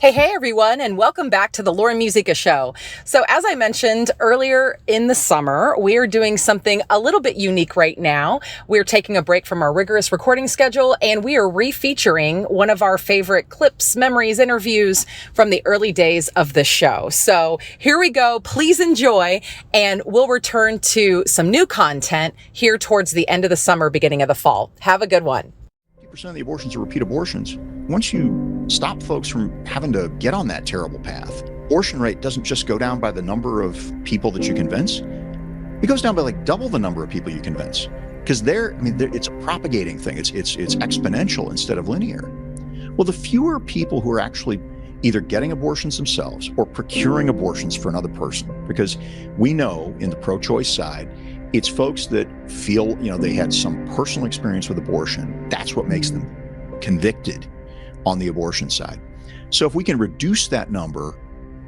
Hey, everyone, and welcome back to the Lauren Muzyka Show. So, as I mentioned earlier in the summer, we are doing something a little bit unique right now. We're taking a break from our rigorous recording schedule, and we are refeaturing one of our favorite clips, memories, interviews from the early days of the show. So, here we go. Please enjoy, and we'll return to some new content here towards the end of the summer, beginning of the fall. Have a good one. 50% of the abortions are repeat abortions. Once you stop folks from having to get on that terrible path, abortion rate doesn't just go down by the number of people that you convince. It goes down by like double the number of people you convince. Because it's a propagating thing. It's exponential instead of linear. Well, the fewer people who are actually either getting abortions themselves or procuring abortions for another person, because we know in the pro-choice side, it's folks that feel, they had some personal experience with abortion. That's what makes them convicted on the abortion side. So if we can reduce that number,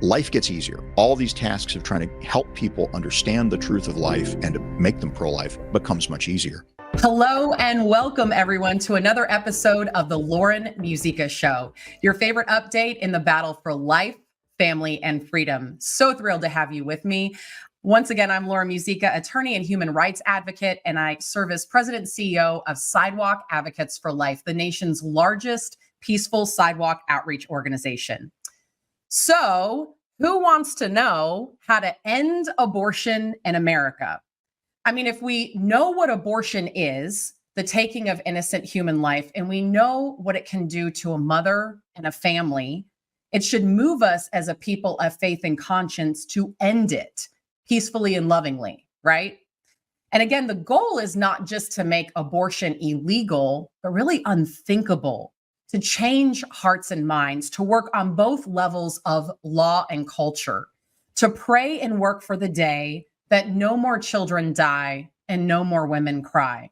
life gets easier. All these tasks of trying to help people understand the truth of life and to make them pro-life becomes much easier. Hello and welcome everyone to another episode of the Lauren Muzyka Show, your favorite update in the battle for life, family, and freedom. So thrilled to have you with me. Once again, I'm Lauren Muzyka, attorney and human rights advocate, and I serve as president and CEO of Sidewalk Advocates for Life, the nation's largest peaceful sidewalk outreach organization. So, who wants to know how to end abortion in America? I mean, if we know what abortion is, the taking of innocent human life, and we know what it can do to a mother and a family, it should move us as a people of faith and conscience to end it peacefully and lovingly, right? And again, the goal is not just to make abortion illegal, but really unthinkable, to change hearts and minds, to work on both levels of law and culture, to pray and work for the day that no more children die and no more women cry.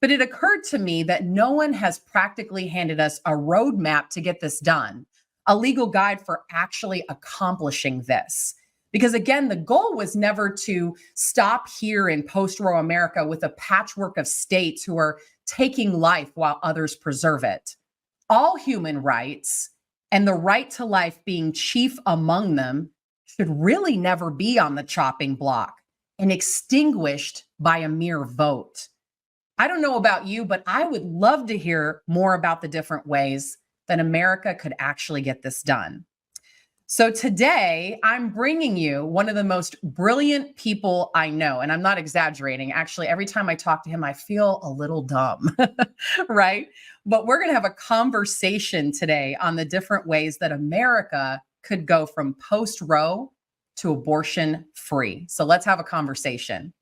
But it occurred to me that no one has practically handed us a roadmap to get this done, a legal guide for actually accomplishing this. Because again, the goal was never to stop here in post-Roe America with a patchwork of states who are taking life while others preserve it. All human rights, and the right to life being chief among them, should really never be on the chopping block and extinguished by a mere vote. I don't know about you, but I would love to hear more about the different ways that America could actually get this done. So today, I'm bringing you one of the most brilliant people I know, and I'm not exaggerating. Actually, every time I talk to him, I feel a little dumb, right? But we're going to have a conversation today on the different ways that America could go from post-Roe to abortion-free. So let's have a conversation.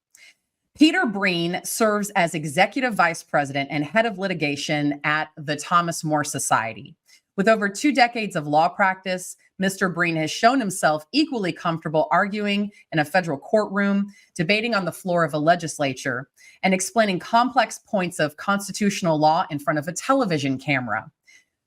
Peter Breen serves as executive vice president and head of litigation at the Thomas More Society. With over 2 decades of law practice, Mr. Breen has shown himself equally comfortable arguing in a federal courtroom, debating on the floor of a legislature, and explaining complex points of constitutional law in front of a television camera.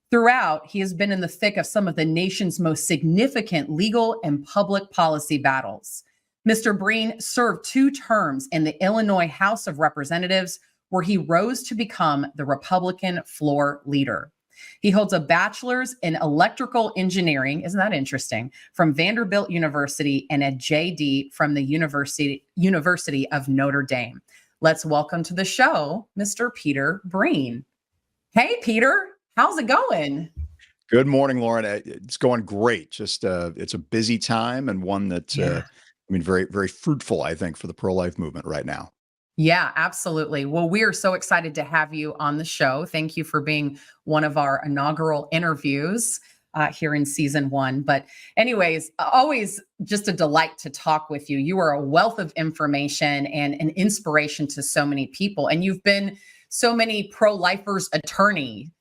Throughout, he has been in the thick of some of the nation's most significant legal and public policy battles. Mr. Breen served 2 terms in the Illinois House of Representatives, where he rose to become the Republican floor leader. He holds a bachelor's in electrical engineering, isn't that interesting, from Vanderbilt University and a JD from the University of Notre Dame. Let's welcome to the show, Mr. Peter Breen. Hey, Peter, how's it going? Good morning, Lauren. It's going great. Just it's a busy time and one that, very, very fruitful, I think, for the pro-life movement right now. Yeah, absolutely. Well, we are so excited to have you on the show. Thank you for being one of our inaugural interviews here in season 1. But anyways, always just a delight to talk with you. You are a wealth of information and an inspiration to so many people. And you've been so many pro-lifers' attorney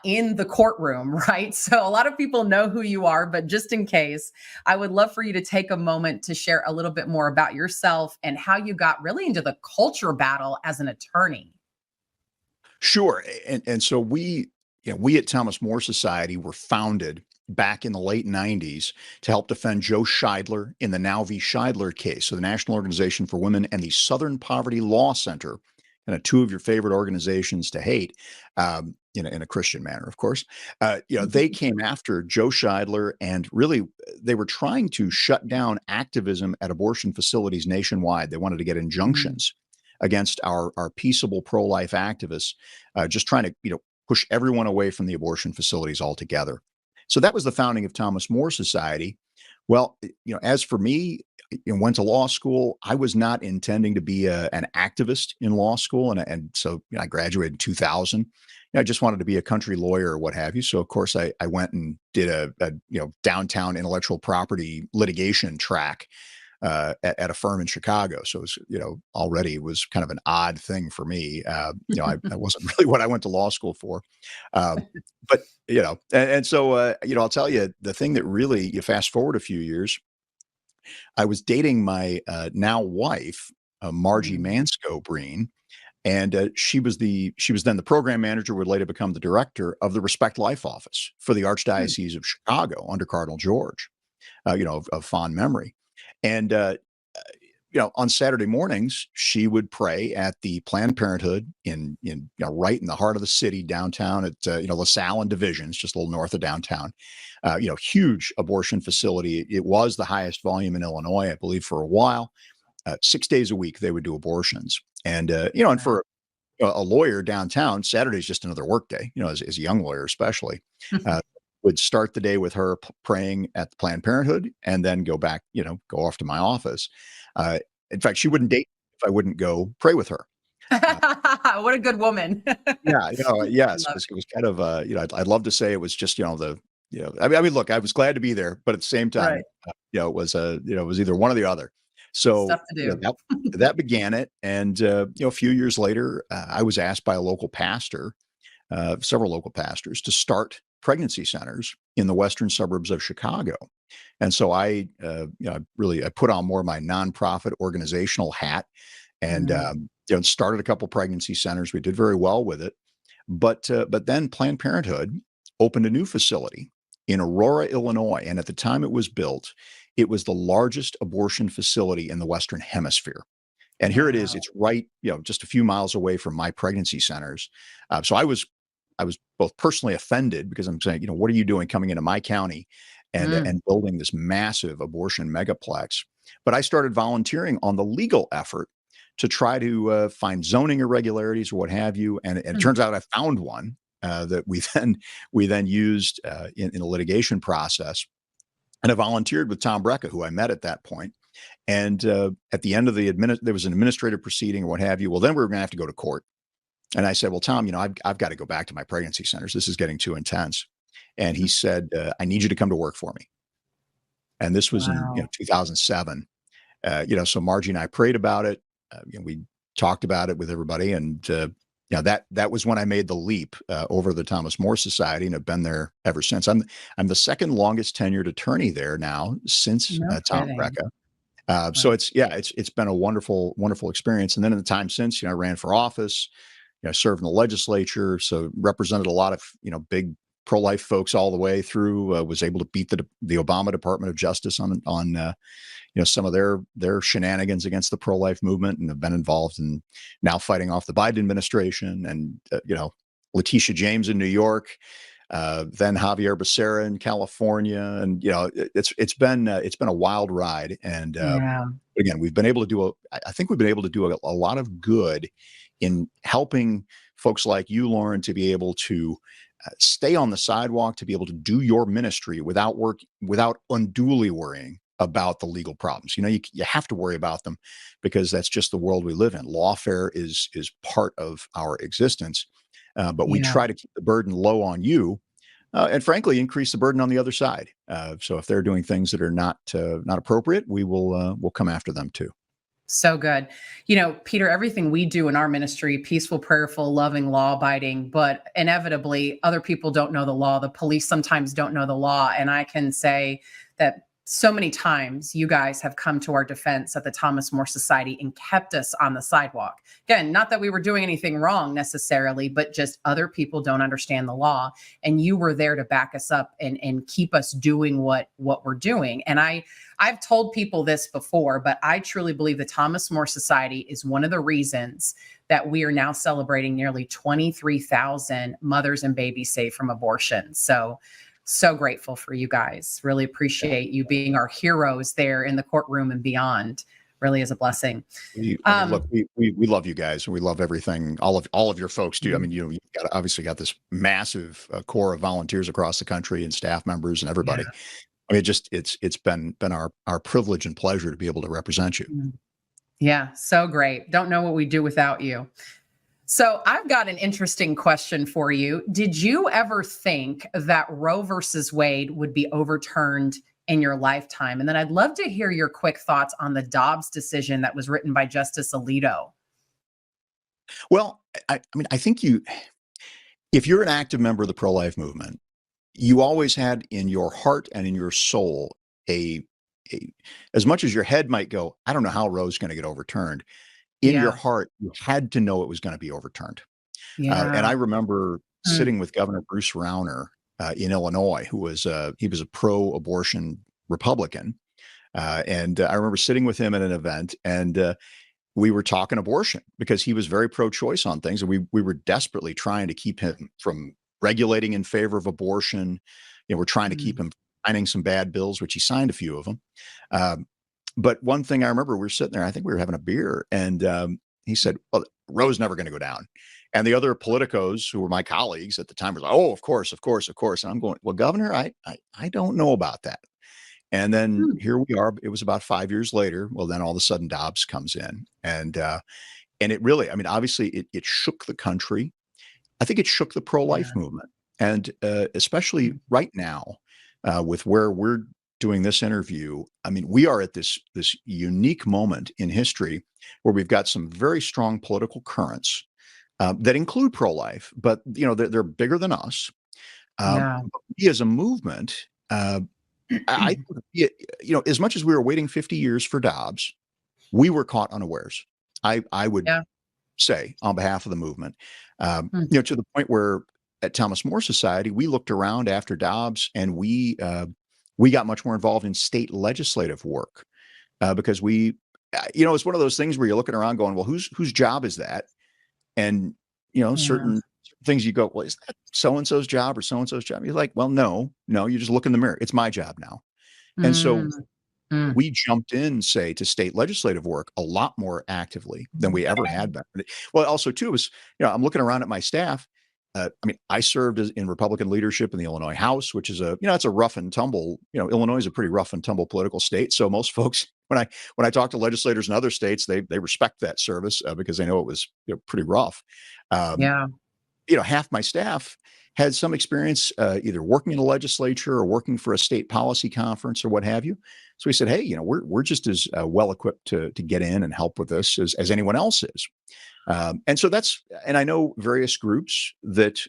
in the courtroom, right? So a lot of people know who you are, but just in case, I would love for you to take a moment to share a little bit more about yourself and how you got really into the culture battle as an attorney. Sure. And so we at Thomas More Society were founded back in the late 90s to help defend Joe Scheidler in the Now v. Scheidler case. So the National Organization for Women and the Southern Poverty Law Center, kind of 2 of your favorite organizations to hate, in a Christian manner, of course. They came after Joe Scheidler, and really they were trying to shut down activism at abortion facilities nationwide. They wanted to get injunctions against our peaceable pro-life activists, just trying to push everyone away from the abortion facilities altogether. So that was the founding of Thomas More Society. Well, as for me, went to law school. I was not intending to be an activist in law school, and so I graduated in 2000. I just wanted to be a country lawyer or what have you. So of course I went and did a downtown intellectual property litigation track at a firm in Chicago. So it was, already was kind of an odd thing for me. I wasn't really what I went to law school for. But, and so, I'll tell you the thing that really, you fast forward a few years, I was dating my now wife, Margie Mansko Breen. And she was then the program manager, would later become the director of the Respect Life office for the Archdiocese of Chicago under Cardinal George, of fond memory. And, on Saturday mornings, she would pray at the Planned Parenthood in right in the heart of the city, downtown at, LaSalle and Divisions, just a little north of downtown, huge abortion facility. It was the highest volume in Illinois, I believe, for a while. 6 days a week, they would do abortions. And, and for a lawyer downtown, Saturday is just another work day, as a young lawyer, especially, would start the day with her praying at the Planned Parenthood and then go back, go off to my office. In fact, she wouldn't date if I wouldn't go pray with her. What a good woman. Yeah. Yes, it was kind of, I'd love to say it was just, I mean, look, I was glad to be there, but at the same time, it was either one or the other. So Stuff to do. That began it. And, a few years later, I was asked by a local pastor, several local pastors, to start pregnancy centers in the western suburbs of Chicago. And so I put on more of my nonprofit organizational hat and, started a couple pregnancy centers. We did very well with it. But then Planned Parenthood opened a new facility in Aurora, Illinois. And at the time it was built, it was the largest abortion facility in the Western Hemisphere. And here it is. It's right, just a few miles away from my pregnancy centers. So I was both personally offended because I'm saying, what are you doing coming into my county and building this massive abortion megaplex? But I started volunteering on the legal effort to try to find zoning irregularities or what have you. And it turns out I found one that we then used in a litigation process. And I volunteered with Tom Brecka, who I met at that point. And at the end of there was an administrative proceeding or what have you. Well, then we were going to have to go to court. And I said, well, Tom, I've got to go back to my pregnancy centers. This is getting too intense. And he said, I need you to come to work for me. And this was in 2007. So Margie and I prayed about it. We talked about it with everybody. And that was when I made the leap over the Thomas More Society, and have been there ever since. I'm the second longest tenured attorney there now since Tom Brecka. So it's been a wonderful, wonderful experience. And then in the time since, I ran for office, served in the legislature, so represented a lot of, big pro-life folks all the way through, was able to beat the Obama Department of Justice on some of their shenanigans against the pro-life movement, and have been involved in now fighting off the Biden administration and, Letitia James in New York, then Javier Becerra in California. And, it's been a wild ride. And again, we've been able to do I think we've been able to do a lot of good in helping folks like you, Lauren, to be able to stay on the sidewalk, to be able to do your ministry without unduly worrying about the legal problems. You have to worry about them because that's just the world we live in. Lawfare is part of our existence, but we try to keep the burden low on you, and frankly, increase the burden on the other side. So if they're doing things that are not appropriate, we'll come after them too. So good. Peter, everything we do in our ministry, peaceful, prayerful, loving, law abiding, but inevitably other people don't know the law. The police sometimes don't know the law. And I can say that so many times you guys have come to our defense at the Thomas More Society and kept us on the sidewalk. Again, not that we were doing anything wrong necessarily, but just other people don't understand the law. And you were there to back us up and keep us doing what we're doing. And I've told people this before, but I truly believe the Thomas More Society is one of the reasons that we are now celebrating nearly 23,000 mothers and babies saved from abortion. So grateful for you guys. Really appreciate you being our heroes there in the courtroom and beyond. Really is a blessing. We love you guys, and we love everything. All of your folks do. I mean, you've obviously got this massive core of volunteers across the country and staff members and everybody. Yeah. I mean, it's been our privilege and pleasure to be able to represent you. Yeah, so great. Don't know what we'd do without you. So I've got an interesting question for you. Did you ever think that Roe versus Wade would be overturned in your lifetime? And then I'd love to hear your quick thoughts on the Dobbs decision that was written by Justice Alito. Well, I mean, I think if you're an active member of the pro-life movement, you always had in your heart and in your soul as much as your head might go, I don't know how Roe's going to get overturned. In your heart, you had to know it was going to be overturned. And I remember sitting with Governor Bruce Rauner in Illinois, who was he was a pro-abortion Republican. And I remember sitting with him at an event, and we were talking abortion because he was very pro-choice on things. And we were desperately trying to keep him from regulating in favor of abortion. You know, we're trying to keep him signing some bad bills, which he signed a few of them. But one thing I remember, we were sitting there, I think we were having a beer, and he said, well, Roe's never going to go down. And the other politicos who were my colleagues at the time were like, oh, of course. And I'm going, well, Governor, I don't know about that. And then here we are. It was about 5 years later. Well, then all of a sudden Dobbs comes in, and it really, I mean, obviously it shook the country. I think it shook the pro-life movement. And especially right now with where we're doing this interview, I mean, we are at this unique moment in history where we've got some very strong political currents that include pro-life, but you know they're bigger than us. But we as a movement, I you know, as much as we were waiting 50 years for Dobbs, we were caught unawares. I would say on behalf of the movement, you know, to the point where at Thomas More Society, we looked around after Dobbs, and we got much more involved in state legislative work because you know, it's one of those things where you're looking around going, well, whose job is that? And, you know, certain things you go, well, is that so-and-so's job or so-and-so's job? You're like, well, no, you just look in the mirror. It's my job now. And so we jumped in, say, to state legislative work a lot more actively than we ever had been. Well, also too was, you know, I'm looking around at my staff. I mean, I served in Republican leadership in the Illinois House, which is it's a rough and tumble, you know, Illinois is a pretty rough and tumble political state. So most folks, when I talk to legislators in other states, they respect that service because they know it was, you know, pretty rough. You know, half my staff had some experience either working in the legislature or working for a state policy conference or what have you. So we said, hey, you know, we're just as well equipped to get in and help with this as anyone else is. And so and I know various groups that,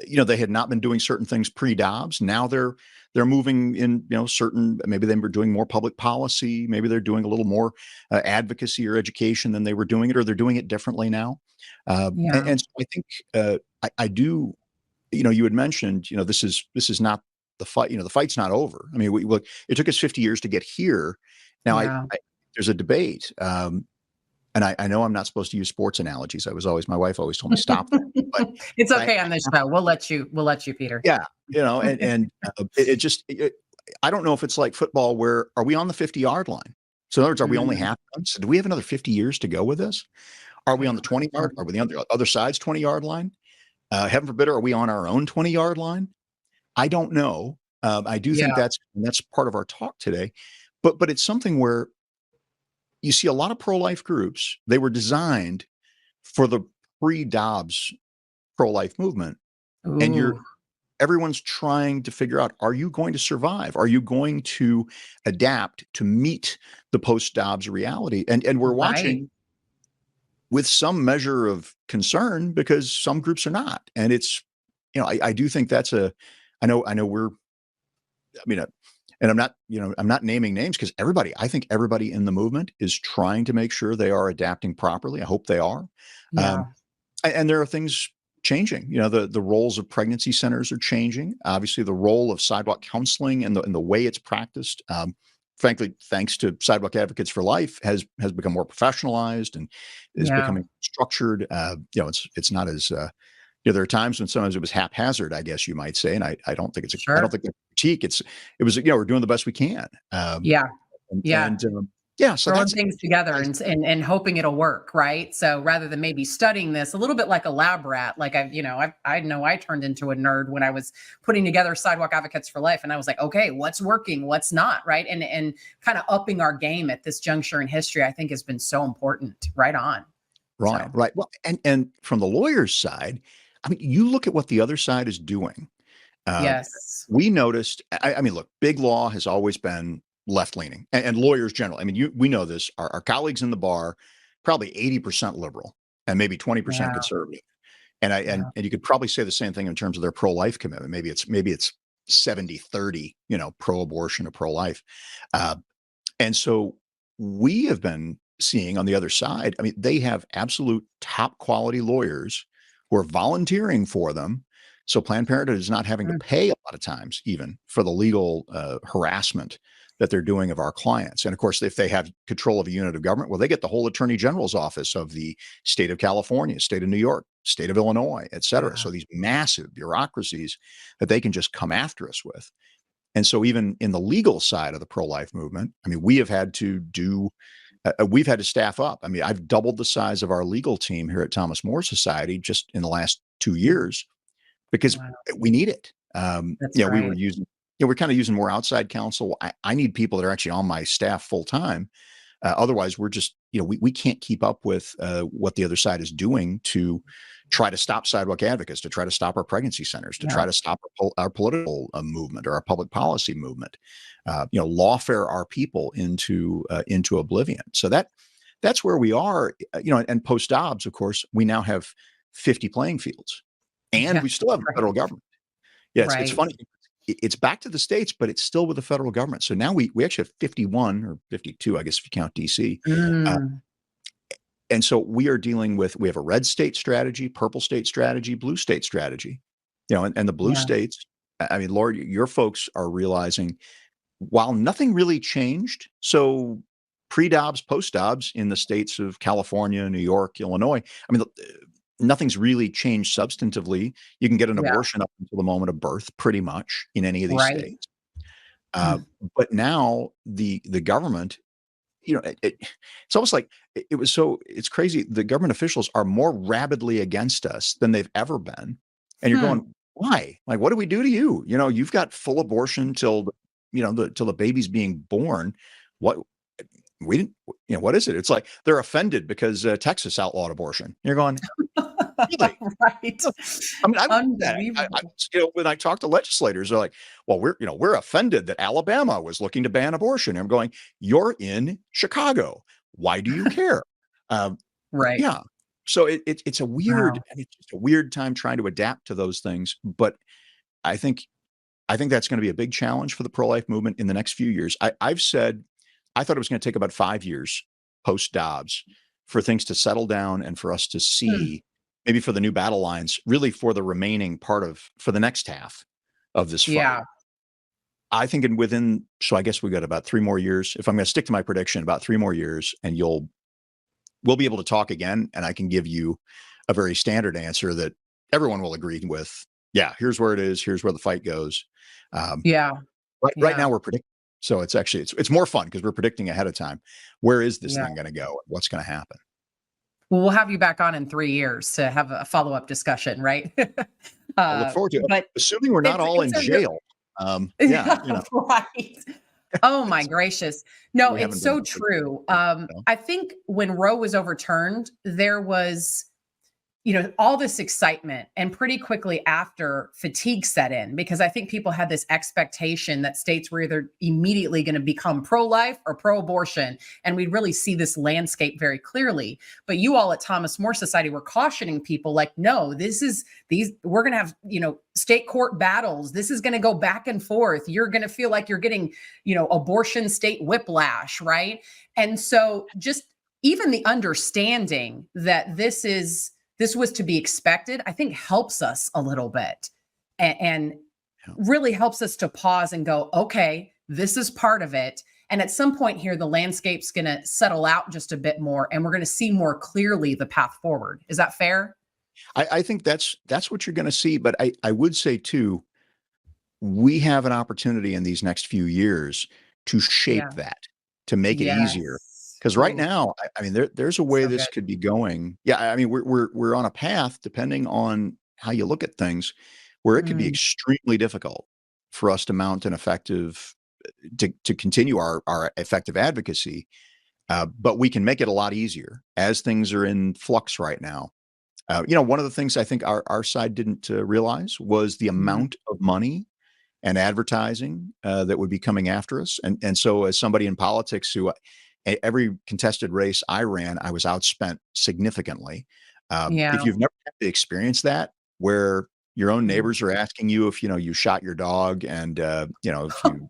you know, they had not been doing certain things pre-Dobbs. Now they're moving in, you know, maybe they were doing more public policy. Maybe they're doing a little more advocacy or education than they were doing it, or they're doing it differently now. And so I think I do, you know, you had mentioned, you know, this is not the fight, you know, the fight's not over. I mean, it took us 50 years to get here. Now there's a debate. And I know I'm not supposed to use sports analogies. My wife always told me stop that. But it's okay on this show. We'll let you, Peter. Yeah. You know, and I don't know if it's like football where are we on the 50-yard line? So in other words, are we only half done? So do we have another 50 years to go with this? Are we on the 20-yard? Are we on the other side's 20-yard line? Heaven forbid, are we on our own 20-yard line? I don't know. I do think that's part of our talk today, but it's something where you see a lot of pro-life groups. They were designed for the pre-Dobbs pro-life movement. Ooh. And everyone's trying to figure out, are you going to survive? Are you going to adapt to meet the post-Dobbs reality? And we're watching with some measure of concern because some groups are not. And it's, you know, I do think that's I know And I'm not naming names because I think everybody in the movement is trying to make sure they are adapting properly. I hope they are. Yeah. And there are things changing. The roles of pregnancy centers are changing. Obviously, the role of sidewalk counseling and the way it's practiced, frankly, thanks to Sidewalk Advocates for Life, has become more professionalized and is Yeah. becoming structured. It's not as there are times when sometimes it was haphazard, I guess you might say, and I don't think I don't Sure. think that's a critique. It was we're doing the best we can. Yeah. And, Yeah. and yeah, so Throwing that's things together and hoping it'll work, right? So rather than maybe studying this a little bit like a lab rat, like I know I turned into a nerd when I was putting together Sidewalk Advocates for Life, and I was like, okay, what's working, what's not, right? And kind of upping our game at this juncture in history, I think has been so important. Right on. right, So right. Well, and from the lawyer's side, I mean, you look at what the other side is doing. Uh, yes, we noticed. I mean, look, big law has always been left leaning, and lawyers generally. I mean, we know this. Our colleagues in the bar, probably 80% liberal, and maybe 20% yeah, conservative. And yeah, you could probably say the same thing in terms of their pro-life commitment. Maybe it's 70-30, pro-abortion or pro-life. Uh, and so we have been seeing on the other side, I mean, they have absolute top quality lawyers who are volunteering for them. So Planned Parenthood is not having to mm, pay a lot of times even for the legal harassment that they're doing of our clients. And of course, if they have control of a unit of government, well, they get the whole attorney general's office of the state of California, state of New York, state of Illinois, et cetera. yeah, So these massive bureaucracies that they can just come after us with. And so even in the legal side of the pro-life movement, I mean, we've had to staff up. I mean, I've doubled the size of our legal team here at Thomas More Society just in the last 2 years because wow, we need it. that's We were right. using, we're kind of using more outside counsel. I need people that are actually on my staff full time. Otherwise, we're just, we can't keep up with what the other side is doing to try to stop sidewalk advocates, to try to stop our pregnancy centers, to Yeah, try to stop our political movement or our public policy movement. Lawfare our people into oblivion. So that's where we are. And post Dobbs, of course, we now have 50 playing fields, and yeah, we still have the right, federal government. Yeah, it's right. funny. It's back to the states, but it's still with the federal government. So now we actually have 51 or 52, I guess, if you count DC. Uh, Mm, and so we have a red state strategy, purple state strategy, blue state strategy. And the blue yeah, states, I mean, Lord, your folks are realizing while nothing really changed. So pre-Dobbs, post-Dobbs in the states of California, New York, Illinois, I mean, nothing's really changed substantively. You can get an yeah, abortion up until the moment of birth, pretty much in any of these right. states. Mm, But now the government, it's almost like it's crazy. The government officials are more rabidly against us than they've ever been. And you're hmm. going, why? Like, what do we do to you? You've got full abortion till till the baby's being born. What we didn't, what is it? It's like they're offended because Texas outlawed abortion. You're going, really? Right. I mean, I would do that. Unbelievable. When I talk to legislators, they're like, "Well, we're offended that Alabama was looking to ban abortion." I'm going, "You're in Chicago. Why do you care?" Um, Right. yeah. So it's a weird, Wow. and it's just a weird time trying to adapt to those things. But I think that's going to be a big challenge for the pro-life movement in the next few years. I've said I thought it was going to take about 5 years post Dobbs for things to settle down and for us to Hmm. see maybe for the new battle lines, really for the remaining for the next half of this fight. Yeah. I think so I guess we got about 3 more years. If I'm going to stick to my prediction, about 3 more years, and we'll be able to talk again, and I can give you a very standard answer that everyone will agree with. Yeah, here's where it is. Here's where the fight goes. Um, Yeah. right Yeah. now we're predicting. So it's actually it's more fun because we're predicting ahead of time. Where is this Yeah. thing going to go? What's going to happen? Well, we'll have you back on in 3 years to have a follow-up discussion, right? I look forward to it, But assuming we're not all in it's a real jail. Yeah, right. Oh my gracious. No, we it's haven't been. so true. You know? I think when Roe was overturned, there was all this excitement, and pretty quickly after, fatigue set in, because I think people had this expectation that states were either immediately going to become pro-life or pro-abortion, and we'd really see this landscape very clearly. But you all at Thomas More Society were cautioning people like, no, we're going to have, state court battles. This is going to go back and forth. You're going to feel like you're getting, abortion state whiplash, right? And so just even the understanding that this was to be expected, I think helps us a little bit, and really helps us to pause and go, okay, this is part of it. And at some point here, the landscape's going to settle out just a bit more, and we're going to see more clearly the path forward. Is that fair? I think that's what you're going to see. But I would say too, we have an opportunity in these next few years to shape that, to make it easier. Because right now, I mean, there's a way this could be going. Yeah, I mean, we're on a path, depending on how you look at things, where it could be extremely difficult for us to mount an effective, to continue our effective advocacy. But we can make it a lot easier as things are in flux right now. One of the things I think our side didn't realize was the amount of money and advertising that would be coming after us. And so, as somebody in politics who every contested race I ran, I was outspent significantly. If you've never had to experience that, where your own neighbors are asking you if you shot your dog, and if you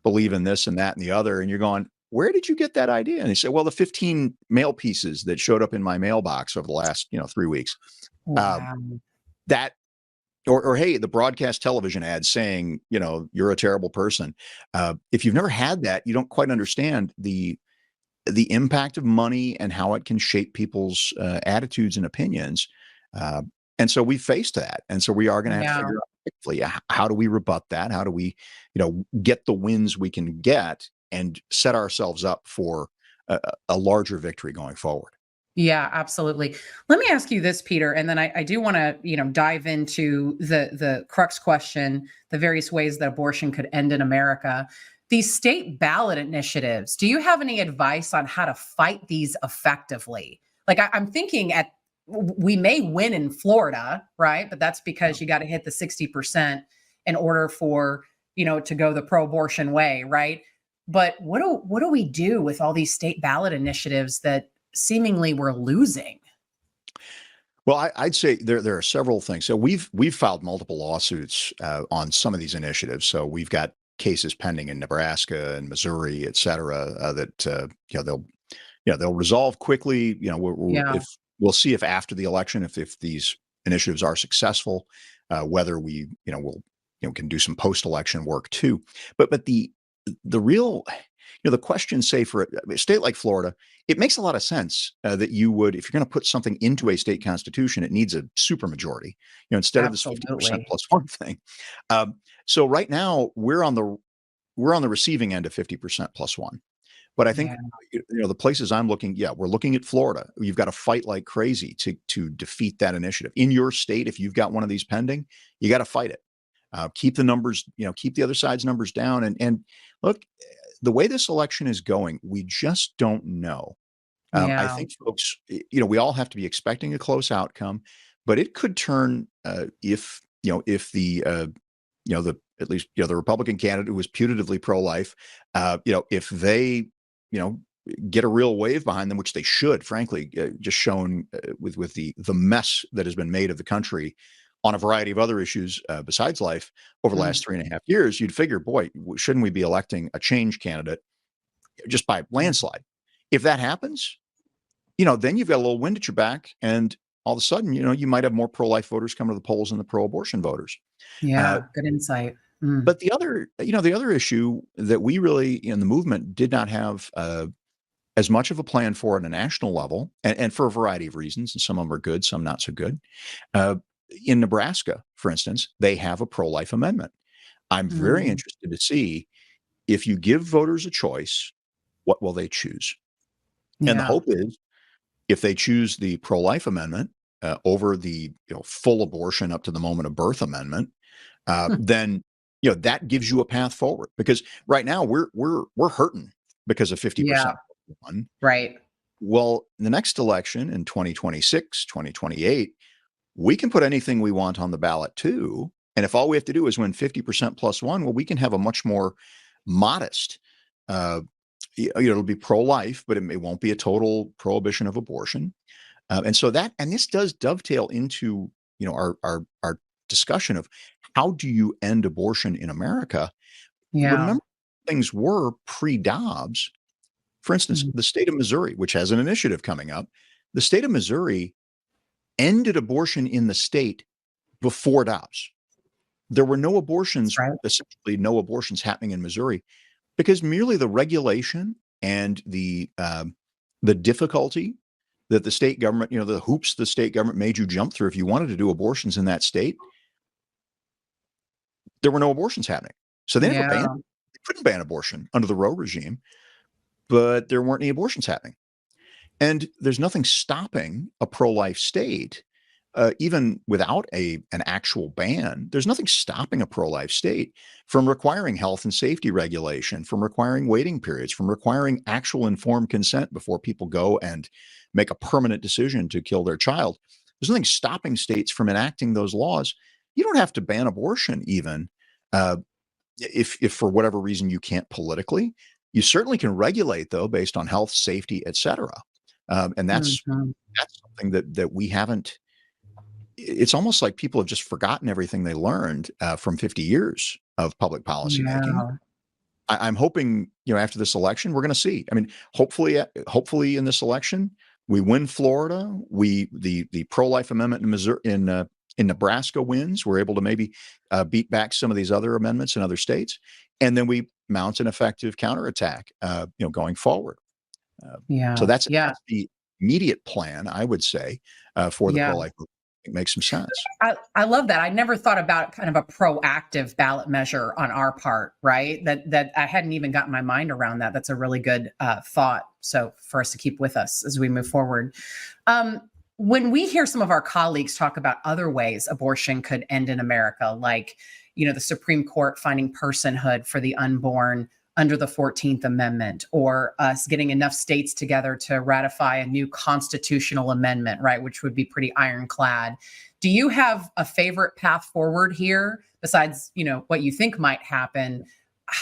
believe in this and that and the other, and you're going, where did you get that idea? And they say, well, the 15 mail pieces that showed up in my mailbox over the last 3 weeks. Wow. That or hey, the broadcast television ad saying you're a terrible person. If you've never had that, you don't quite understand the impact of money and how it can shape people's attitudes and opinions. And so we faced that. And so we are going to have to figure out quickly, how do we rebut that? How do we, get the wins we can get and set ourselves up for a larger victory going forward? Yeah, absolutely. Let me ask you this, Peter, and then I do want to, dive into the crux question, the various ways that abortion could end in America. These state ballot initiatives, do you have any advice on how to fight these effectively? Like I'm thinking we may win in Florida, right? But that's because you got to hit the 60% in order for, to go the pro-abortion way, right? But what do we do with all these state ballot initiatives that seemingly we're losing? Well, I'd say there are several things. So we've filed multiple lawsuits on some of these initiatives. So we've got cases pending in Nebraska and Missouri, et cetera, that they'll resolve quickly. We'll see if after the election, if these initiatives are successful, whether we can do some post-election work too. But the real the question, say for a state like Florida, it makes a lot of sense that you would, if you're going to put something into a state constitution, it needs a supermajority, instead of this 50% plus one thing. So right now we're on the receiving end of 50% plus one. But I think the places I'm looking, we're looking at Florida. You've got to fight like crazy to defeat that initiative. In your state, if you've got one of these pending, you got to fight it. Keep the numbers, keep the other side's numbers down. And look, the way this election is going, we just don't know. I think folks, we all have to be expecting a close outcome, but it could turn if the at least the Republican candidate who was putatively pro-life, if they get a real wave behind them, which they should, frankly, just shown with the mess that has been made of the country on a variety of other issues besides life over the last 3.5 years, you'd figure, boy, shouldn't we be electing a change candidate just by landslide? If that happens, then you've got a little wind at your back, and all of a sudden, you might have more pro-life voters coming to the polls than the pro-abortion voters. Yeah, good insight. But the other issue that we really in the movement did not have as much of a plan for at a national level, and for a variety of reasons, and some of them are good, some not so good. In Nebraska, for instance, they have a pro-life amendment. I'm very interested to see if you give voters a choice, what will they choose? And the hope is, if they choose the pro-life amendment over the full abortion up to the moment of birth amendment, then that gives you a path forward. Because right now we're hurting because of 50%. Right. Well, the next election in 2026, 2028, we can put anything we want on the ballot too. And if all we have to do is win 50% plus one, well, we can have a much more modest, it'll be pro-life, but it won't be a total prohibition of abortion. And so this does dovetail into, our discussion of how do you end abortion in America? Yeah. Remember, things were pre-Dobbs. For instance, the state of Missouri, which has an initiative coming up, the state of Missouri ended abortion in the state before Dobbs. There were no abortions, essentially no abortions happening in Missouri, because merely the regulation and the difficulty that the state government, the hoops the state government made you jump through if you wanted to do abortions in that state, there were no abortions happening. So they couldn't ban abortion under the Roe regime, but there weren't any abortions happening. And there's nothing stopping a pro-life state, even without an actual ban, there's nothing stopping a pro-life state from requiring health and safety regulation, from requiring waiting periods, from requiring actual informed consent before people go and make a permanent decision to kill their child. There's nothing stopping states from enacting those laws. You don't have to ban abortion even if for whatever reason you can't politically. You certainly can regulate, though, based on health, safety, et cetera. And that's something that we haven't. It's almost like people have just forgotten everything they learned from 50 years of public policy making. I'm hoping, after this election, we're going to see. I mean, hopefully in this election, we win Florida. The pro-life amendment in Missouri, in Nebraska wins. We're able to maybe beat back some of these other amendments in other states, and then we mount an effective counterattack, going forward. So that's the immediate plan, I would say, for the pro-life movement. It makes some sense. I love that. I never thought about kind of a proactive ballot measure on our part, right? That I hadn't even gotten my mind around that. That's a really good thought. So for us to keep with us as we move forward. When we hear some of our colleagues talk about other ways abortion could end in America, like, the Supreme Court finding personhood for the unborn under the 14th Amendment, or us getting enough states together to ratify a new constitutional amendment, right, which would be pretty ironclad. Do you have a favorite path forward here besides, what you think might happen?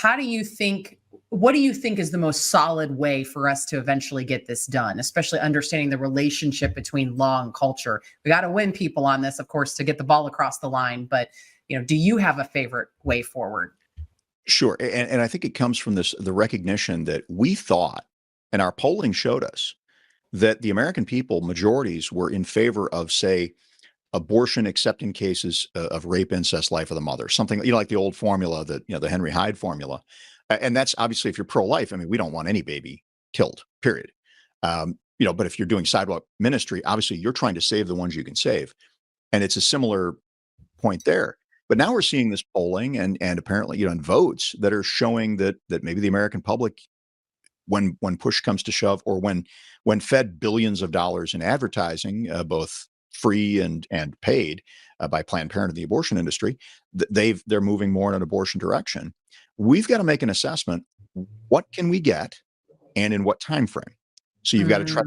What do you think is the most solid way for us to eventually get this done, especially understanding the relationship between law and culture? We got to win people on this, of course, to get the ball across the line. But, do you have a favorite way forward? Sure. And I think it comes from the recognition that we thought, and our polling showed us, that the American people, majorities, were in favor of, say, abortion except in cases of rape, incest, life of the mother, something, like the old formula that, the Henry Hyde formula. And that's obviously, if you're pro-life, I mean, we don't want any baby killed, period. But if you're doing sidewalk ministry, obviously you're trying to save the ones you can save. And it's a similar point there. But now we're seeing this polling and apparently, and votes that are showing that maybe the American public, when push comes to shove, or when fed billions of dollars in advertising, both free and paid by Planned Parenthood and the abortion industry, they're moving more in an abortion direction. We've got to make an assessment. What can we get, and in what time frame? So you've got to try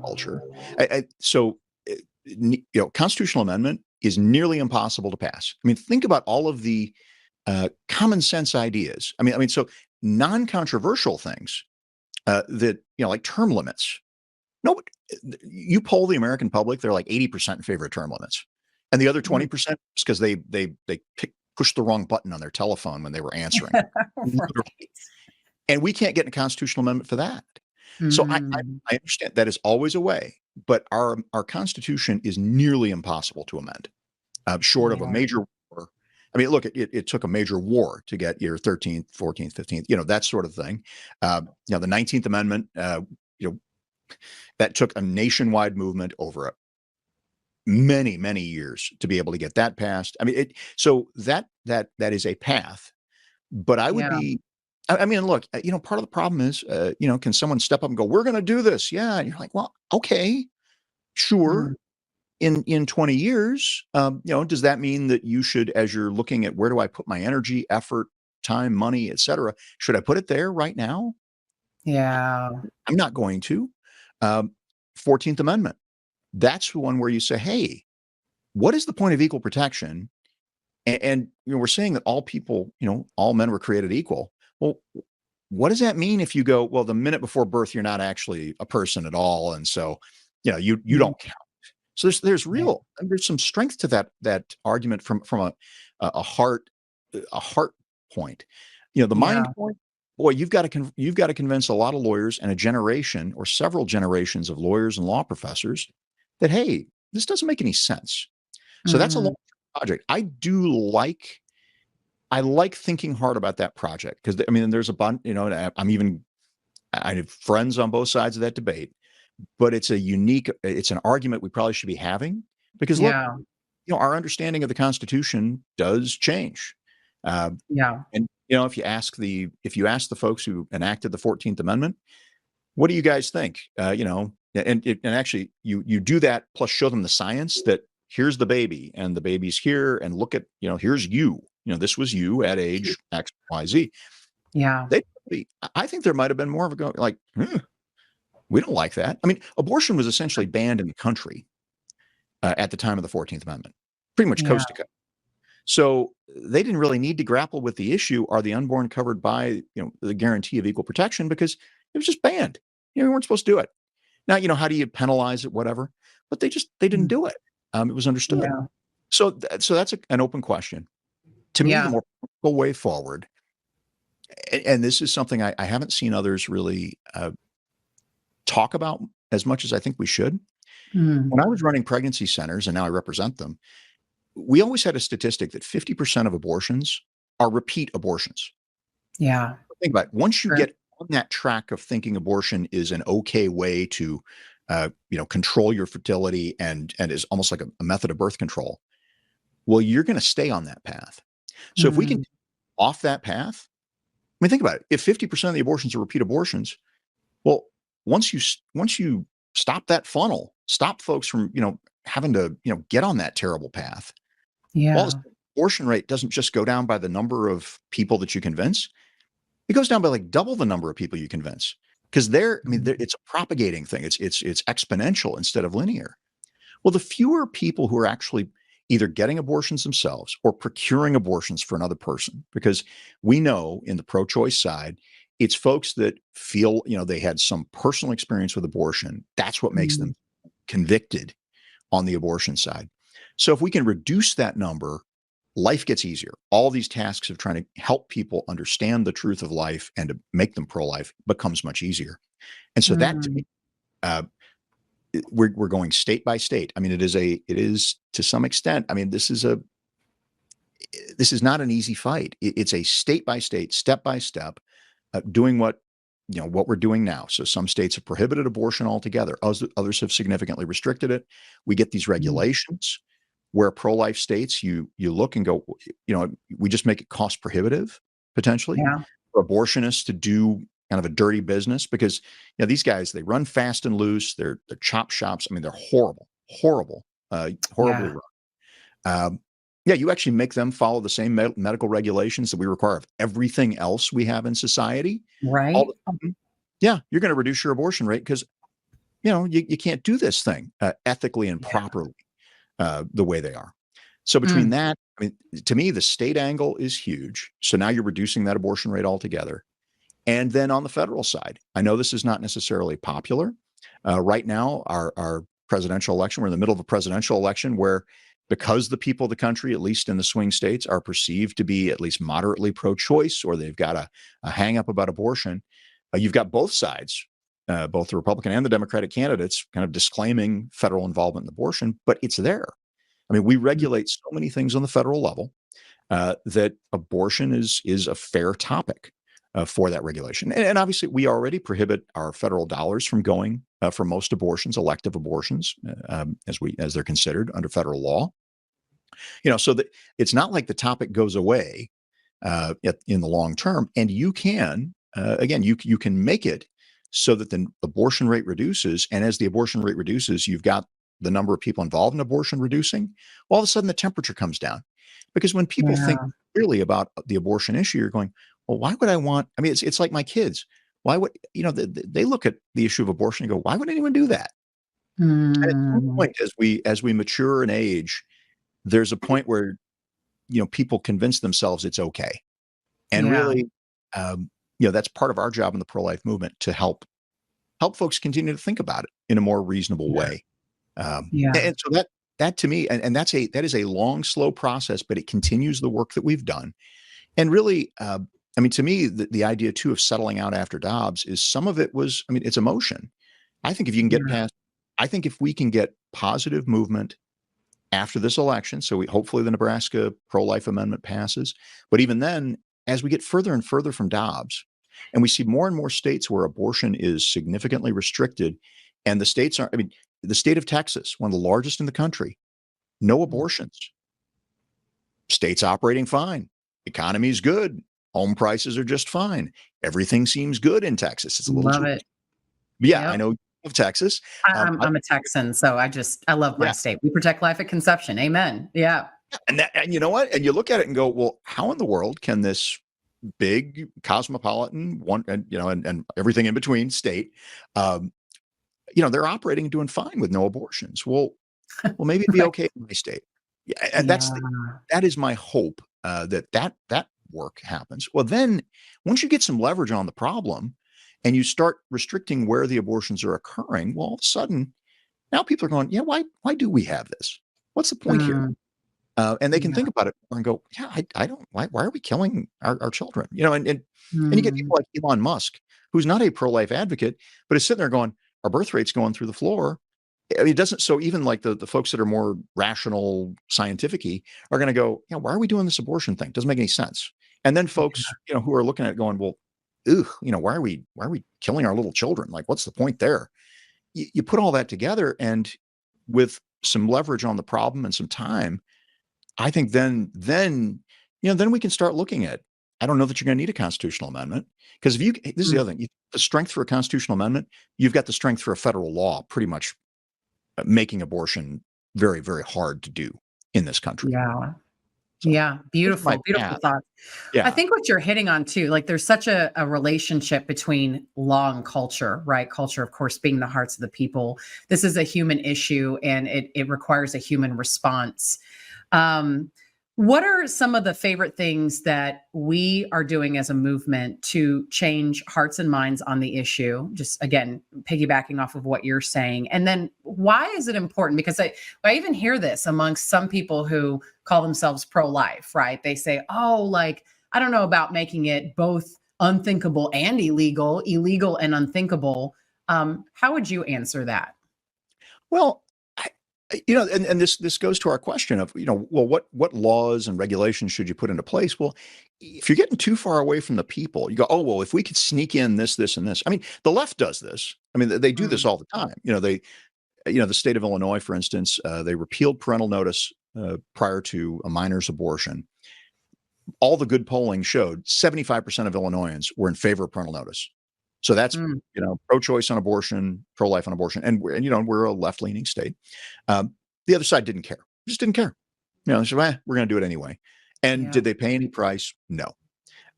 culture. Constitutional amendment is nearly impossible to pass. I mean, think about all of the common sense ideas. I mean, so non-controversial things that, like term limits. No, you poll the American public, they're like 80% in favor of term limits. And the other 20% is because they pushed the wrong button on their telephone when they were answering. Right. And we can't get a constitutional amendment for that. So I understand that is always a way, but our Constitution is nearly impossible to amend, short of a major war. I mean, look, it took a major war to get your 13th, 14th, 15th, that sort of thing. The 19th Amendment, that took a nationwide movement over many, many years to be able to get that passed. I mean, so that is a path, but I would be. I mean, look, part of the problem is, can someone step up and go, we're going to do this? Yeah. And you're like, well, okay, sure. In 20 years, does that mean that you should, as you're looking at where do I put my energy, effort, time, money, et cetera, should I put it there right now? Yeah. I'm not going to. 14th Amendment. That's the one where you say, hey, what is the point of equal protection? And we're saying that all people, all men were created equal. Well, what does that mean if you go, well, the minute before birth, you're not actually a person at all, and so, you Mhm. don't count. So there's some strength to that argument from a heart point. The Yeah. mind point. Boy, you've got to convince a lot of lawyers and a generation or several generations of lawyers and law professors that, hey, this doesn't make any sense. So that's a long Mhm. project. I like thinking hard about that project because there's a bunch. I have friends on both sides of that debate, but it's an argument we probably should be having because look, Yeah. our understanding of the Constitution does change. Uh, Yeah. and if you ask the folks who enacted the 14th Amendment, what do you guys think? And actually you do that plus show them the science that here's the baby and the baby's here and look at, here's you. This was you at age X, Y, Z. Yeah. They, I think there might have been more of a go like, we don't like that. Abortion was essentially banned in the country at the time of the 14th Amendment, pretty much Yeah. coast to coast. So they didn't really need to grapple with the issue: are the unborn covered by the guarantee of equal protection? Because it was just banned. We weren't supposed to do it. Now, how do you penalize it? Whatever, but they didn't Mm. do it. It was understood. Yeah. So that's an open question. To me, the Yeah. more practical way forward, and this is something I haven't seen others really talk about as much as I think we should. Mm. When I was running pregnancy centers, and now I represent them, we always had a statistic that 50% of abortions are repeat abortions. Yeah. Think about it. Once you Sure. get on that track of thinking abortion is an okay way to, control your fertility and is almost like a method of birth control, well, you're going to stay on that path. So if we can Mm. off that path, think about it. If 50% of the abortions are repeat abortions, well, once you stop that funnel, stop folks from having to get on that terrible path. Well, Yeah. the abortion rate doesn't just go down by the number of people that you convince. It goes down by like double the number of people you convince because Mhm. it's a propagating thing. It's exponential instead of linear. Well, the fewer people who are actually either getting abortions themselves or procuring abortions for another person, because we know in the pro-choice side, it's folks that feel, they had some personal experience with abortion. That's what makes Mm. them convicted on the abortion side. So if we can reduce that number, life gets easier. All these tasks of trying to help people understand the truth of life and to make them pro-life becomes much easier. And so that to me, Mm. uh, we're going state by state. It is to some extent. This is not an easy fight. It's a state by state, step by step, doing what we're doing now. So some states have prohibited abortion altogether. Others have significantly restricted it. We get these Mm. regulations where pro-life states, you look and go, we just make it cost prohibitive potentially Yeah. for abortionists to do kind of a dirty business because these guys, they run fast and loose. They're chop shops. They're horribly Yeah. run. Yeah, you actually make them follow the same medical regulations that we require of everything else we have in society. All of Right. a sudden, yeah, you're going to reduce your abortion rate because you can't do this thing ethically and Yeah. properly the way they are. So between Mm. that, to me, the state angle is huge. So now you're reducing that abortion rate altogether. And then on the federal side, I know this is not necessarily popular. Right now, our presidential election, we're in the middle of a presidential election where because the people of the country, at least in the swing states, are perceived to be at least moderately pro-choice or they've got a hang up about abortion, you've got both sides, both the Republican and the Democratic candidates kind of disclaiming federal involvement in abortion, but it's there. We Mm. regulate so many things on the federal level that abortion is a fair topic for that regulation. And obviously, we already prohibit our federal dollars from going for most abortions, elective abortions, as they're considered under federal law. So that it's not like the topic goes away in the long term. And you can again, you can make it so that the abortion rate reduces, and as the abortion rate reduces, you've got the number of people involved in abortion reducing. All of a sudden, the temperature comes down because when people think Yeah. clearly about the abortion issue, you're going, well, why would I want? It's like my kids. Why would they look at the issue of abortion and go, why would anyone do that? And at some Mm. point, as we mature and age, there's a point where, people convince themselves it's okay. And Yeah. really, that's part of our job in the pro-life movement, to help folks continue to think about it in a more reasonable way. Yeah. And so that to me, and that is a long, slow process, but it continues the work that we've done. And really, to me, the idea too of settling out after Dobbs is, some of it was, it's emotion. I think if you can get Yeah. past, I think if we can get positive movement after this election, so hopefully the Nebraska pro-life amendment passes. But even then, as we get further and further from Dobbs, and we see more and more states where abortion is significantly restricted, and the states are, the state of Texas, one of the largest in the country, no abortions. State's operating fine. Economy's good. Home prices are just fine. Everything seems good in Texas. It's a little Love too. it. Yeah, Yep. I know of Texas. I'm a Texan, so I love my state. We protect life at conception. Amen. Yeah. And you know what? And you look at it and go, well, how in the world can this big cosmopolitan one, and everything in between state, they're operating and doing fine with no abortions? Well, maybe it'd be Right. okay in my state. Yeah, and Yeah. that is my hope, that work happens. Well, then once you get some leverage on the problem, and you start restricting where the abortions are occurring, well, all of a sudden, now people are going, yeah, why do we have this? What's the point here? And they can Yeah. think about it and go, yeah, I don't, why are we killing our children? And you get Mm. people like Elon Musk, who's not a pro-life advocate, but is sitting there going, our birth rate's going through the floor. It doesn't. So even like the folks that are more rational, scientific-y are going to go, yeah, why are we doing this abortion thing? Doesn't make any sense. And then folks, who are looking at it going, well, why are we killing our little children? Like, what's the point there? You put all that together, and with some leverage on the problem and some time, I think then we can start looking at. I don't know that you're going to need a constitutional amendment, because this is the other thing, the strength for a constitutional amendment, you've got the strength for a federal law pretty much making abortion very, very hard to do in this country. Yeah. So Yeah. that's my Beautiful. Beautiful path. thoughts. I Yeah. think what you're hitting on too, like there's such a relationship between law and culture, right? Culture, of course, being the hearts of the people. This is a human issue, and it requires a human response. Um, what are some of the favorite things that we are doing as a movement to change hearts and minds on the issue? Just again, piggybacking off of what you're saying. And then why is it important? Because I even hear this amongst some people who call themselves pro-life, right? They say, oh, like, I don't know about making it both unthinkable and illegal and unthinkable. How would you answer that? Well, and this goes to our question of, well, what laws and regulations should you put into place? Well, if you're getting too far away from the people, you go, oh, well, if we could sneak in this, this, and this. The left does this. They do this all the time. The state of Illinois, for instance, they repealed parental notice prior to a minor's abortion. All the good polling showed 75% of Illinoisans were in favor of parental notice. So that's, pro-choice on abortion, pro-life on abortion. And we're a left-leaning state. The other side didn't care. Just didn't care. They said, we're going to do it anyway. And did they pay any price? No.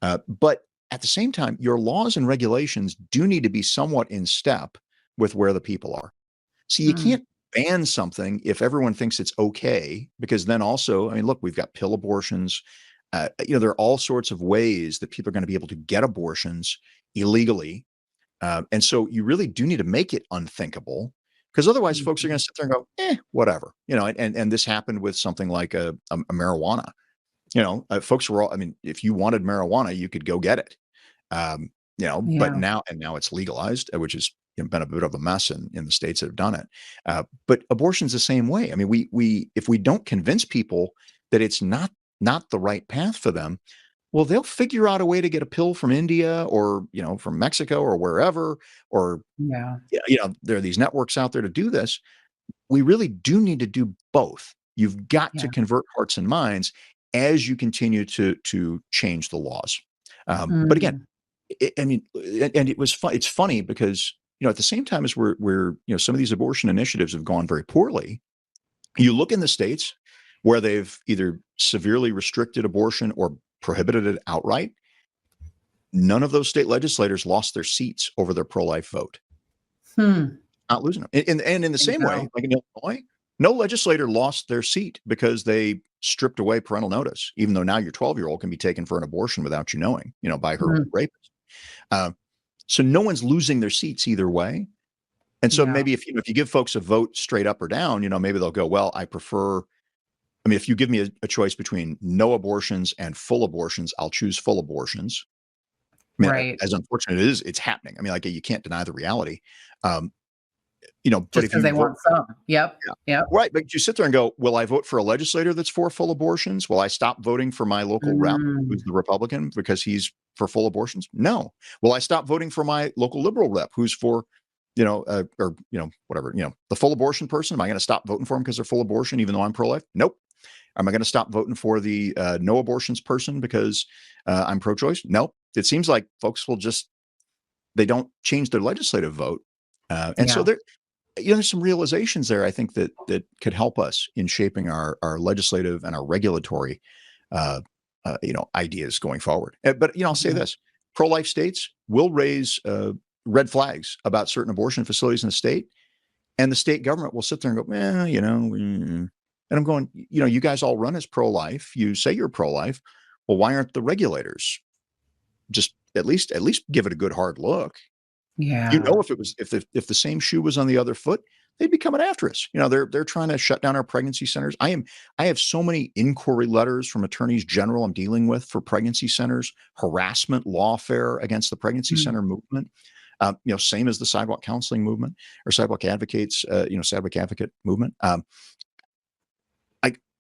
But at the same time, your laws and regulations do need to be somewhat in step with where the people are. So you can't ban something if everyone thinks it's okay, because then also, look, we've got pill abortions. There are all sorts of ways that people are going to be able to get abortions illegally. And so you really do need to make it unthinkable, because otherwise folks are going to sit there and go, whatever, and this happened with something like a marijuana. Folks were all, if you wanted marijuana, you could go get it. But now it's legalized, which has been a bit of a mess in the states that have done it. But abortion's the same way. We if we don't convince people that it's not the right path for them, well, they'll figure out a way to get a pill from India or, from Mexico or wherever, or, there are these networks out there to do this. We really do need to do both. You've got to convert hearts and minds as you continue to change the laws. But again, and it was fun. It's funny because, at the same time as we're some of these abortion initiatives have gone very poorly, you look in the states where they've either severely restricted abortion or prohibited it outright, none of those state legislators lost their seats over their pro-life vote. Not losing them. And in the same way, like in Illinois, No legislator lost their seat because they stripped away parental notice, even though now your 12-year-old can be taken for an abortion without you knowing, by her rapist. So no one's losing their seats either way. And so maybe if you give folks a vote straight up or down, maybe they'll go, well, if you give me a choice between no abortions and full abortions, I'll choose full abortions. Right. As unfortunate it is, it's happening. You can't deny the reality. But Just if because they want some. Yep. Right. But you sit there and go, will I vote for a legislator that's for full abortions? Will I stop voting for my local rep, who's the Republican, because he's for full abortions? No. Will I stop voting for my local liberal rep, who's for, whatever, the full abortion person? Am I going to stop voting for them because they're full abortion, even though I'm pro-life? Nope. Am I going to stop voting for the no abortions person because I'm pro-choice? Nope. It seems like folks they don't change their legislative vote. So there's some realizations there, I think, that could help us in shaping our legislative and our regulatory, ideas going forward. But, I'll say this, pro-life states will raise red flags about certain abortion facilities in the state, and the state government will sit there and go, and I'm going, you guys all run as pro-life. You say you're pro-life. Well, why aren't the regulators just at least give it a good hard look? Yeah. If the same shoe was on the other foot, they'd be coming after us. They're trying to shut down our pregnancy centers. I have so many inquiry letters from attorneys general I'm dealing with for pregnancy centers, harassment, lawfare against the pregnancy center movement. Same as the sidewalk counseling movement or sidewalk advocates, sidewalk advocate movement.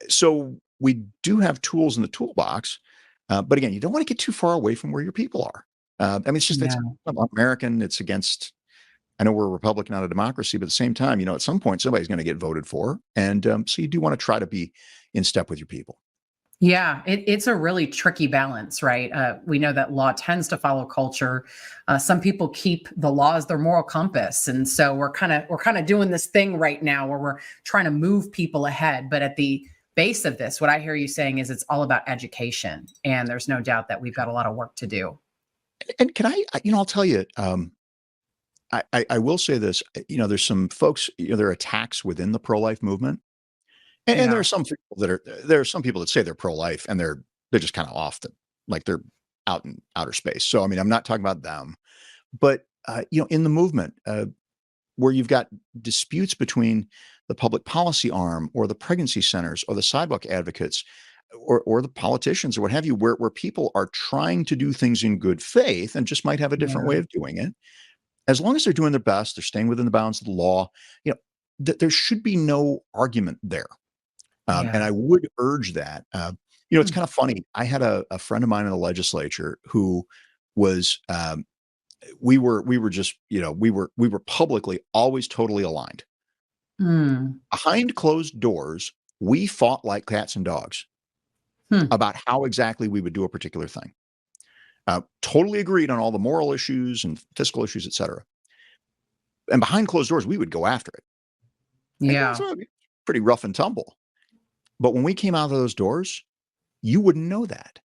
So we do have tools in the toolbox, but again, you don't want to get too far away from where your people are. It's just it's American. It's against. I know we're a republic, not a democracy, but at the same time, at some point somebody's going to get voted for, and so you do want to try to be in step with your people. Yeah, it's a really tricky balance, right? We know that law tends to follow culture. Some people keep the law as their moral compass, and so we're kind of doing this thing right now where we're trying to move people ahead. But at the base of this, what I hear you saying is it's all about education, and there's no doubt that we've got a lot of work to do. And can I'll tell you, I will say this, there's some folks, there are attacks within the pro-life movement. And there are some people that say they're pro-life and they're just kind of off like they're out in outer space. So, I'm not talking about them, but, in the movement, where you've got disputes between the public policy arm or the pregnancy centers or the sidewalk advocates or the politicians or what have you, where people are trying to do things in good faith and just might have a different way of doing it. As long as they're doing their best, they're staying within the bounds of the law, there should be no argument there. And I would urge that. It's kind of funny. I had a friend of mine in the legislature who was, we were just, we were publicly always totally aligned. Behind closed doors, we fought like cats and dogs about how exactly we would do a particular thing. Totally agreed on all the moral issues and fiscal issues, et cetera. And behind closed doors, we would go after it. Yeah. Pretty rough and tumble. But when we came out of those doors, you wouldn't know that.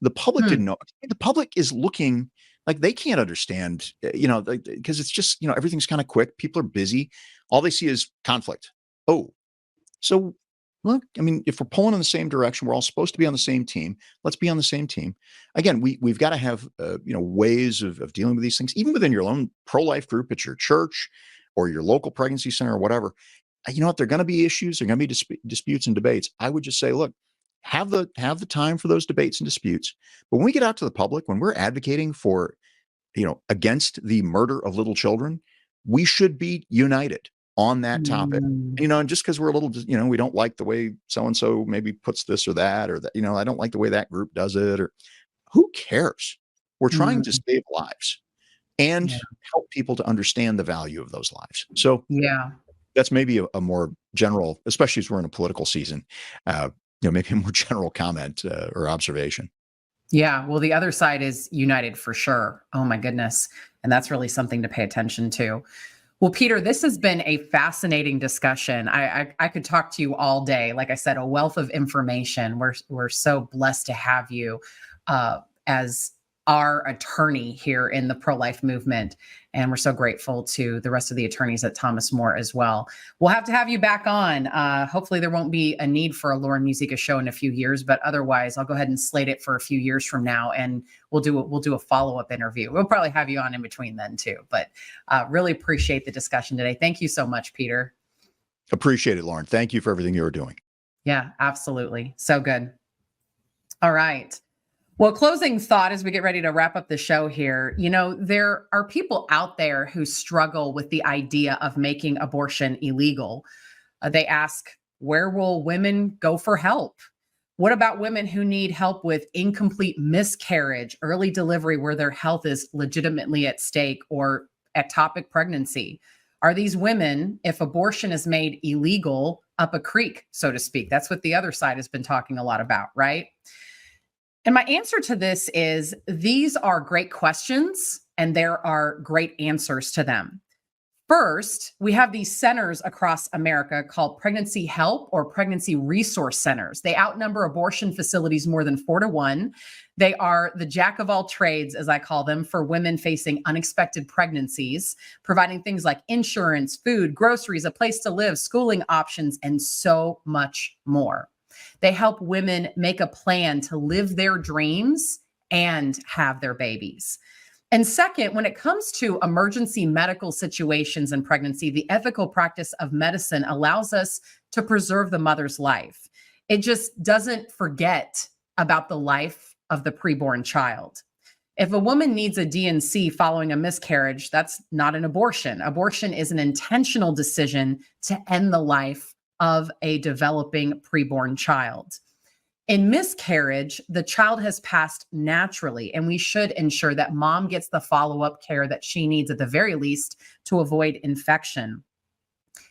The public didn't know. The public is looking like they can't understand, because it's just, everything's kind of quick. People are busy. All they see is conflict. Oh, so look, if we're pulling in the same direction, we're all supposed to be on the same team. Let's be on the same team. Again, we've got to have, ways of dealing with these things, even within your own pro-life group at your church or your local pregnancy center or whatever. You know what? There are going to be issues. There are going to be disputes and debates. I would just say, look, have the time for those debates and disputes. But when we get out to the public, when we're advocating for, against the murder of little children, we should be united on that topic. And just because we're a little, we don't like the way so-and-so maybe puts this or that, or that, I don't like the way that group does it, or who cares? We're trying to save lives and help people to understand the value of those lives. So that's maybe a more general, especially as we're in a political season, maybe a more general comment or observation. Yeah. Well, the other side is united for sure. Oh my goodness. And that's really something to pay attention to. Well, Peter, this has been a fascinating discussion. I could talk to you all day. Like I said, a wealth of information. We're so blessed to have you as our attorney here in the pro-life movement. And we're so grateful to the rest of the attorneys at Thomas More as well. We'll have to have you back on. Hopefully there won't be a need for a Lauren Muzyka show in a few years, but otherwise I'll go ahead and slate it for a few years from now, and we'll do a follow-up interview. We'll probably have you on in between then too, but really appreciate the discussion today. Thank you so much, Peter. Appreciate it, Lauren. Thank you for everything you're doing. Yeah, absolutely. So good. All right. Well, closing thought as we get ready to wrap up the show here, there are people out there who struggle with the idea of making abortion illegal. They ask, where will women go for help? What about women who need help with incomplete miscarriage, early delivery where their health is legitimately at stake, or ectopic pregnancy? Are these women, if abortion is made illegal, up a creek, so to speak? That's what the other side has been talking a lot about, right? And my answer to this is these are great questions and there are great answers to them. First, we have these centers across America called pregnancy help or pregnancy resource centers. They outnumber abortion facilities more than 4 to 1. They are the jack of all trades, as I call them, for women facing unexpected pregnancies, providing things like insurance, food, groceries, a place to live, schooling options, and so much more. They help women make a plan to live their dreams and have their babies. And second, when it comes to emergency medical situations in pregnancy, the ethical practice of medicine allows us to preserve the mother's life. It just doesn't forget about the life of the preborn child. If a woman needs a D&C following a miscarriage, that's not an abortion. Abortion is an intentional decision to end the life of a developing preborn child. In miscarriage, the child has passed naturally, and we should ensure that mom gets the follow-up care that she needs at the very least to avoid infection.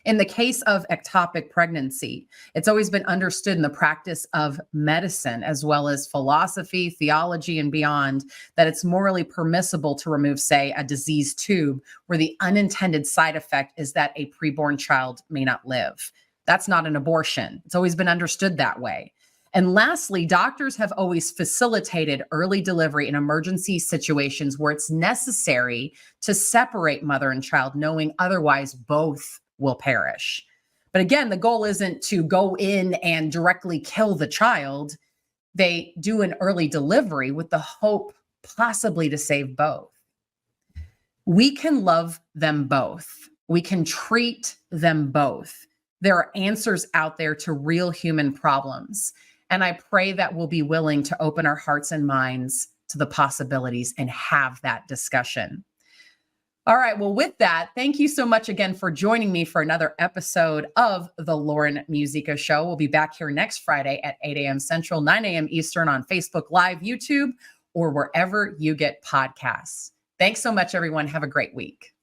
In the case of ectopic pregnancy, it's always been understood in the practice of medicine, as well as philosophy, theology, and beyond, that it's morally permissible to remove, say, a diseased tube where the unintended side effect is that a preborn child may not live. That's not an abortion. It's always been understood that way. And lastly, doctors have always facilitated early delivery in emergency situations where it's necessary to separate mother and child, knowing otherwise both will perish. But again, the goal isn't to go in and directly kill the child. They do an early delivery with the hope possibly to save both. We can love them both. We can treat them both. There are answers out there to real human problems. And I pray that we'll be willing to open our hearts and minds to the possibilities and have that discussion. All right. Well, with that, thank you so much again for joining me for another episode of the Lauren Muzyka Show. We'll be back here next Friday at 8 a.m. Central, 9 a.m. Eastern on Facebook Live, YouTube, or wherever you get podcasts. Thanks so much, everyone. Have a great week.